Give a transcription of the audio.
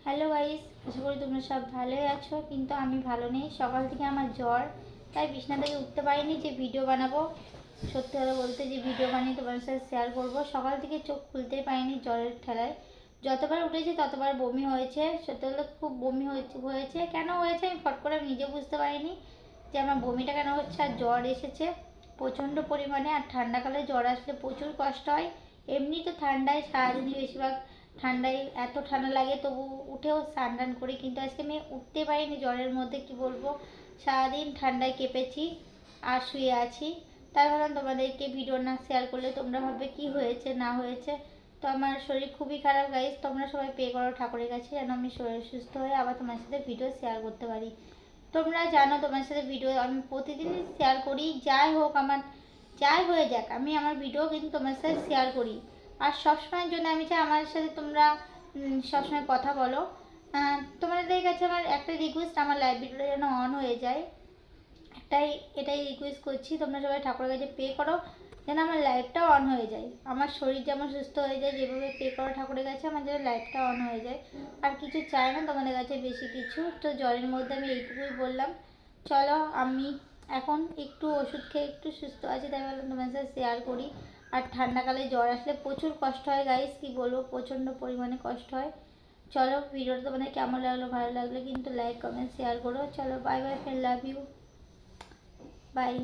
Hello guys, আশা করি তোমরা সব ভালোই আছো। কিন্তু আমি ভালো নেই। সকাল থেকে আমার জ্বর, তাই বিছানা থেকে উঠতে পারিনি যে ভিডিও বানাবো। সত্যি কথা বলতে, যে ভিডিও বানিয়ে তোমার সাথে শেয়ার করবো। সকাল থেকে চোখ খুলতেই পারিনি জ্বরের ঠেলায়। যতবার উঠেছি ততবার বমি হয়েছে। সত্যি বলতে খুব বমি হয়েছে। কেন হয়েছে আমি ফট করে নিজে বুঝতে পারিনি যে আমার বমিটা কেন হচ্ছে। আর জ্বর এসেছে প্রচণ্ড পরিমাণে। আর ঠান্ডাকালে জ্বর আসলে প্রচুর কষ্ট হয়। এমনি তো ঠান্ডায় সারাদিনই বেশিরভাগ ঠান্ডায় এত ঠান্ডা লাগে, তবু উঠেও স্নান টান করি। কিন্তু আজকে আমি উঠতে পারিনি জ্বরের মধ্যে। কি বলবো, সারাদিন ঠান্ডায় কেঁপেছি আর শুয়ে আছি। তাই ভাবলাম তোমাদেরকে ভিডিও না শেয়ার করলে তোমরা ভাববে কি হয়েছে না হয়েছে। তো আমার শরীর খুবই খারাপ গাইস। তোমরা সবাই প্রে করো ঠাকুরের কাছে যেন আমি শরীর সুস্থ হয়ে আবার তোমার সাথে ভিডিও শেয়ার করতে পারি। তোমরা জানো তোমার সাথে ভিডিও আমি প্রতিদিনই শেয়ার করি। যাই হোক, আমার যাই হয়ে যাক, আমি আমার ভিডিও কিন্তু তোমার সাথে শেয়ার করি। আর সবসময়ের জন্য আমি চাই আমার সাথে তোমরা সবসময় কথা বলো। তোমাদের কাছে আমার একটা রিকোয়েস্ট, আমার লাইভ ভিডিওটা যেন অন হয়ে যায়। এটাই রিকোয়েস্ট করছি। তোমরা সবাই ঠাকুরের কাছে পে করো যেন আমার লাইভটাও অন হয়ে যায়। আমার শরীর যেমন সুস্থ হয়ে যায়, যেভাবে পে করো ঠাকুরের কাছে, আমার যেন লাইভটা অন হয়ে যায়। আর কিছু চাই না তোমাদের কাছে বেশি কিছু। তো জ্বরের মধ্যে আমি এইটুকুই বললাম। চলো, আমি এখন একটু ওষুধ খেয়ে একটু সুস্থ আছি, তাই ভাবলাম তোমার সাথে শেয়ার করি। আর ঠান্ডাকালে জ্বর আসলে প্রচুর কষ্ট হয় গাইস, কি বলবো, প্রচণ্ড পরিমাণে কষ্ট হয়। চলো, ভিডিওটা তোমাদের কেমন লাগলো, ভালো লাগলে কিন্তু লাইক কমেন্ট শেয়ার করো। চলো, bye bye, friend, love you, by.